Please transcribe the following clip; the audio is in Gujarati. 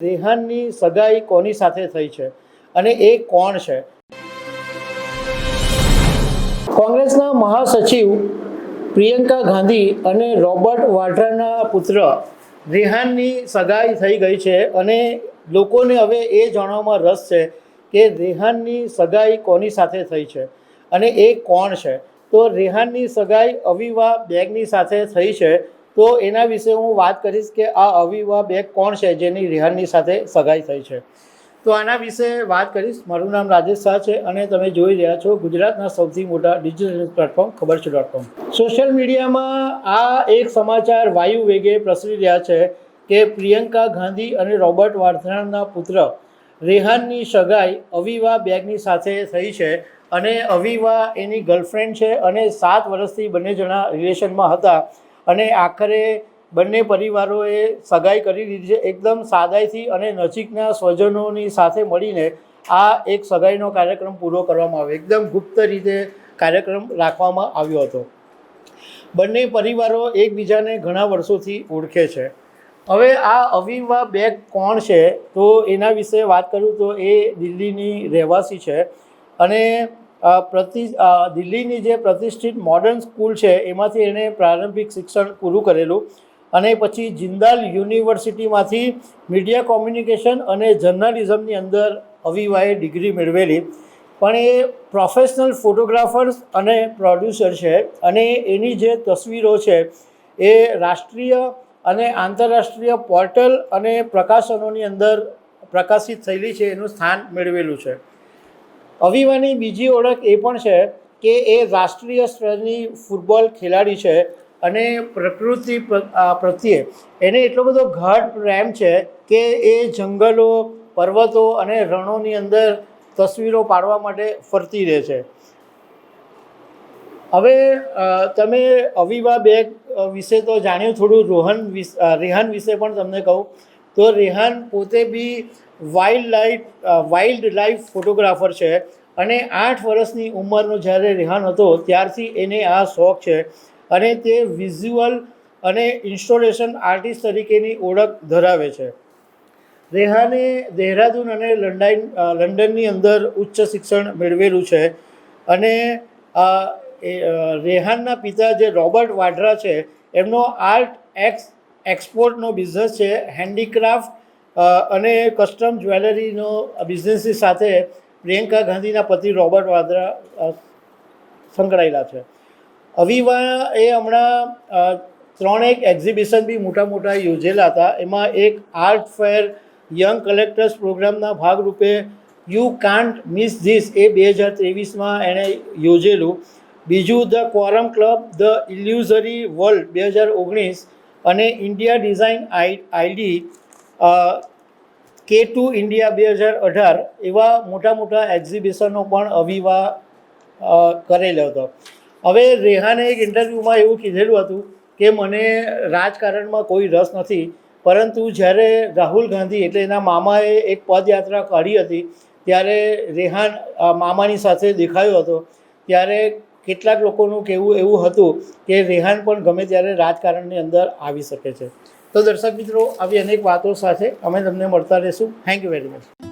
રેહાનની સગાઈ કોની સાથે થઈ છે અને એ કોણ છે? કોંગ્રેસના મહાસચિવ પ્રિયંકા ગાંધી અને રોબર્ટ વાડ્રાના પુત્ર રેહાનની સગાઈ થઈ ગઈ છે અને લોકોને હવે એ જાણવામાં રસ છે કે રેહાનની સગાઈ કોની સાથે થઈ છે અને એ કોણ છે. તો રેહાનની સગાઈ અવીવા બેગની સાથે થઈ છે. તો એના વિશે હું વાત કરીશ કે આ અવીવા બેગ કોણ છે જેની રેહાનની સાથે સગાઈ થઈ છે. તો આના વિશે વાત કરીશ. મારું નામ રાજેશ શાહ છે અને તમે જોઈ રહ્યા છો ગુજરાતના સૌથી મોટા ડિજિટલ પ્લેટફોર્મ ખબરછે.com. સોશિયલ મીડિયામાં આ એક સમાચાર વાયુ વેગે પ્રસરી રહ્યા છે કે પ્રિયંકા ગાંધી અને રોબર્ટ વાડ્રાના પુત્ર રેહાનની સગાઈ અવીવા બેગની સાથે થઈ છે અને અવીવા એની ગર્લફ્રેન્ડ છે અને 7 વર્ષથી બંને જણા રિલેશનમાં હતા અને આખરે બંને પરિવારોએ સગાઈ કરી દીધી છે. એકદમ સાદાઈથી અને નજીકના સ્વજનોની સાથે મળીને આ એક સગાઈનો કાર્યક્રમ પૂરો કરવામાં આવ્યો. એકદમ ગુપ્ત રીતે કાર્યક્રમ રાખવામાં આવ્યો હતો. બંને પરિવારો એકબીજાને ઘણા વર્ષોથી ઓળખે છે. હવે આ અવીવા બેગ કોણ છે તો એના વિશે વાત કરું તો એ દિલ્હીની રહેવાસી છે અને દિલ્હીની જે પ્રતિષ્ઠિત મોડર્ન સ્કૂલ છે એમાંથી એણે પ્રારંભિક શિક્ષણ પૂરું કરેલું અને પછી જિંદાલ યુનિવર્સિટીમાંથી મીડિયા કોમ્યુનિકેશન અને જર્નલિઝમની અંદર અવીવાએ ડિગ્રી મેળવેલી. પણ એ પ્રોફેશનલ ફોટોગ્રાફર્સ અને પ્રોડ્યુસર છે અને એની જે તસવીરો છે એ રાષ્ટ્રીય અને આંતરરાષ્ટ્રીય પોર્ટલ અને પ્રકાશનોની અંદર પ્રકાશિત થયેલી છે, એનું સ્થાન મેળવેલું છે. અવીવાની બીજી ઓળખ એ પણ છે કે એ રાષ્ટ્રીય સ્તરની ફૂટબોલ ખેલાડી છે અને પ્રકૃતિ પ્રત્યે એને એટલો બધો ગાઢ પ્રેમ છે કે એ જંગલો, પર્વતો અને રણોની અંદર તસવીરો પાડવા માટે ફરતી રહે છે. હવે તમે અવીવા બેગ વિશે તો જાણ્યું, થોડું રેહાન વિશે પણ તમને કહું તો રેહાન પોતે બી વાઇલ્ડ લાઈફ ફોટોગ્રાફર છે અને 8 વર્ષની ઉંમરનો જ્યારે રેહાન હતો ત્યારથી એને આ શોખ છે અને તે વિઝ્યુઅલ અને ઇન્સ્ટોલેશન આર્ટિસ્ટ તરીકેની ઓળખ ધરાવે છે. રેહાને દહેરાદૂન અને લંડનની અંદર ઉચ્ચ શિક્ષણ મેળવેલું છે અને રેહાનના પિતા જે રોબર્ટ વાડ્રા છે એમનો આર્ટ એક્સપોર્ટનો બિઝનેસ છે. હેન્ડીક્રાફ્ટ અને કસ્ટમ જ્વેલરીનો બિઝનેસની સાથે પ્રિયંકા ગાંધીના પતિ રોબર્ટ વાડ્રા સંકળાયેલા છે. અવીવા એ હમણાં 3 એક્ઝિબિશન બી મોટા યોજેલા હતા. એમાં એક આર્ટ ફેર યંગ કલેક્ટર્સ પ્રોગ્રામના ભાગરૂપે યુ કાન્ટ મિસ ધીસ એ 2023માં એણે યોજેલું. બીજું the quorum club the ઇલ્યુઝરી world 2019 અને India design ID K2 India 2018 એવા મોટા એક્ઝિબિશનો પણ અવીવા કરેલો હતો. હવે રેહાને એક ઇન્ટરવ્યૂમાં એવું કીધેલું હતું કે મને રાજકારણમાં કોઈ રસ નથી, પરંતુ જ્યારે રાહુલ ગાંધી એટલે એના મામાએ એક પદયાત્રા કાઢી હતી ત્યારે રેહાન મામાની સાથે દેખાયો હતો. ત્યારે કેટલાક લોકોનું કહેવું એવું હતું કે રેહાન પણ ગમે ત્યારે રાજકારણની અંદર આવી શકે છે. તો દર્શક મિત્રો, આવી અનેક વાતો સાથે અમે તમને મળતા રહીશું. Thank you very much.